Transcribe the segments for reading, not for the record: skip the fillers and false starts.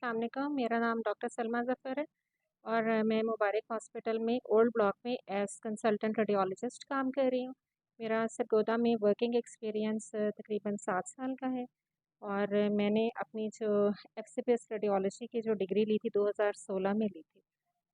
अस्सलाम वालेकुम। मेरा नाम डॉक्टर सलमा ज़फ़र है और मैं मुबारक हॉस्पिटल में ओल्ड ब्लॉक में एज़ कंसल्टेंट रेडियोलॉजिस्ट काम कर रही हूँ। मेरा सरगोदा में वर्किंग एक्सपीरियंस तकरीबन 7 साल का है और मैंने अपनी जो एफसीपीएस रेडियोलॉजी की जो डिग्री ली थी 2016 में ली थी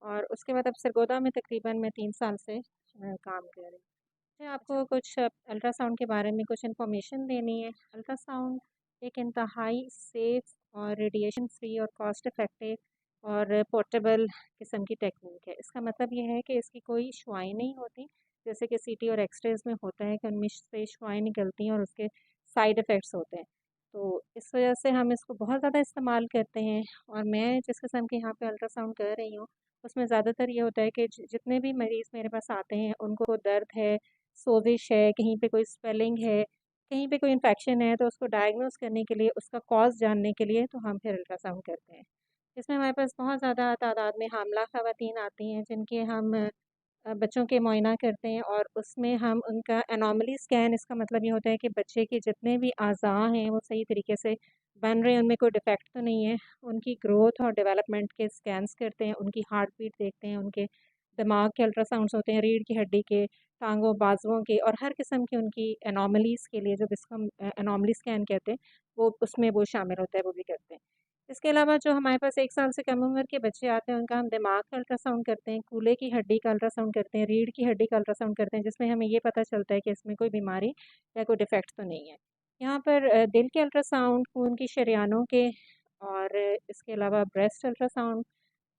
और उसके बाद अब सरगोदा में तकरीबन मैं 3 साल से काम कर रही हूँ। मुझे आपको कुछ अल्ट्रासाउंड के बारे में कुछ इन्फॉर्मेशन देनी है। अल्ट्रासाउंड एक इंतहाई सेफ और रेडिएशन फ्री और कॉस्ट इफ़ेक्टिव और पोर्टेबल किस्म की टेक्निक है। इसका मतलब ये है कि इसकी कोई शुआएँ नहीं होती, जैसे कि सीटी और एक्स-रेज़ में होता है कि उनमें से शुआएँ निकलती हैं और उसके साइड इफ़ेक्ट्स होते हैं। तो इस वजह से हम इसको बहुत ज़्यादा इस्तेमाल करते हैं और मैं जिस किस्म के यहाँ पे अल्ट्रासाउंड कर रही हूँ, उसमें ज़्यादातर ये होता है कि जितने भी मरीज़ मेरे पास आते हैं, उनको दर्द है, सोजिश है, कहीं पे कोई स्वेलिंग है, कहीं पे कोई इन्फेक्शन है, तो उसको डायग्नोज़ करने के लिए, उसका कॉज़ जानने के लिए तो हम फिर अल्ट्रासाउंड करते हैं। इसमें हमारे पास बहुत ज़्यादा तादाद में हामला ख़वातीन आती हैं, जिनके हम बच्चों के मुआयना करते हैं और उसमें हम उनका एनोमली स्कैन, इसका मतलब ये होता है कि बच्चे के जितने भी अज़ा हैं, वो सही तरीके से बन रहे हैं, उनमें कोई डिफ़ेक्ट तो नहीं है। उनकी ग्रोथ और डेवलपमेंट के स्कैन्स करते हैं, उनकी हार्ट बीट देखते हैं, उनके दिमाग के अल्ट्रासाउंड्स होते हैं, रीढ़ की हड्डी के, टाँगों, बाजुओं के और हर किस्म की उनकी एनोमलीज़ के लिए जो जिसको हम एनोमली स्कैन कहते हैं, वो उसमें वो शामिल होता है, वो भी करते हैं। इसके अलावा जो हमारे पास 1 साल से कम उम्र के बच्चे आते हैं, उनका हम दिमाग का अल्ट्रासाउंड करते हैं, कूल्हे की हड्डी का अल्ट्रासाउंड करते हैं, रीढ़ की हड्डी का अल्ट्रासाउंड करते हैं, जिसमें हमें ये पता चलता है कि इसमें कोई बीमारी या कोई डिफ़ेक्ट तो नहीं है। यहाँ पर दिल के अल्ट्रासाउंड, खून की शरेयानों के और इसके अलावा ब्रेस्ट अल्ट्रासाउंड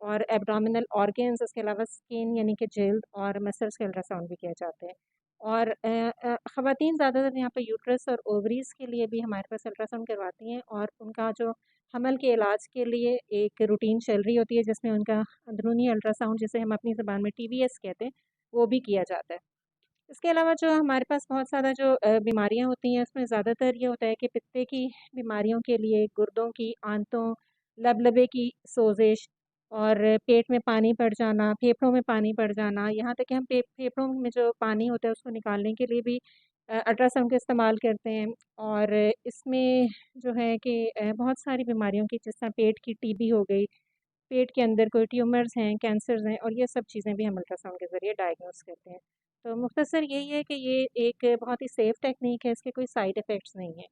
और एब्डोमिनल ऑर्गन्स, इसके अलावा स्किन यानी कि जिल्द और मसल्स के अल्ट्रासाउंड भी किए जाते हैं। और ख़वातीन ज़्यादातर यहाँ पे यूट्रस और ओवरीज़ के लिए भी हमारे पास अल्ट्रासाउंड करवाती हैं और उनका जो हमल के इलाज के लिए एक रूटीन चल रही होती है, जिसमें उनका अंदरूनी अल्ट्रासाउंड, जिसे हम अपनी ज़बान में टीवीएस कहते हैं, वो भी किया जाता है। इसके अलावा जो हमारे पास बहुत ज़्यादा जो बीमारियाँ होती हैं, उसमें ज़्यादातर ये होता है कि पित्ते की बीमारियों के लिए गुर्दों की, आंतों, लबलबे की सोज़िश और पेट में पानी पड़ जाना, फेफड़ों में पानी पड़ जाना, यहाँ तक कि हम फेफड़ों में जो पानी होता है उसको निकालने के लिए भी अल्ट्रासाउंड का इस्तेमाल करते हैं। और इसमें जो है कि बहुत सारी बीमारियों की, जिस तरह पेट की टीबी हो गई, पेट के अंदर कोई ट्यूमर्स हैं, कैंसर्स हैं और ये सब चीज़ें भी हम अल्ट्रासाउंड के ज़रिए डायग्नोस करते हैं। तो मुख्तसर यही है कि ये एक बहुत ही सेफ़ टेक्नीक है, इसके कोई साइड इफ़ेक्ट्स नहीं हैं।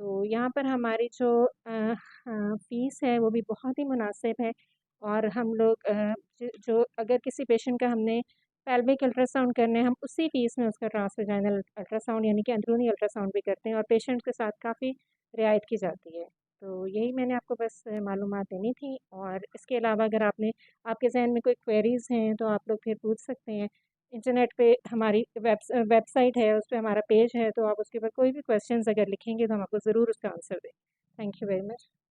तो यहाँ पर हमारी जो फ़ीस है वो भी बहुत ही मुनासिब है और हम लोग जो अगर किसी पेशेंट का हमने पेल्विक अल्ट्रासाउंड करना है, हम उसी फ़ीस में उसका ट्रांसवेजाइनल अल्ट्रासाउंड यानी कि अंदरूनी अल्ट्रासाउंड भी करते हैं और पेशेंट के साथ काफ़ी रियायत की जाती है। तो यही मैंने आपको बस मालूमात देनी थी और इसके अलावा अगर आपके ज़हन में कोई क्वेरीज़ हैं तो आप लोग फिर पूछ सकते हैं। इंटरनेट पे हमारी वेबसाइट है, उस पे हमारा पेज है, तो आप उसके ऊपर कोई भी क्वेश्चंस अगर लिखेंगे तो हम आपको ज़रूर उसका आंसर दें। Thank you very much.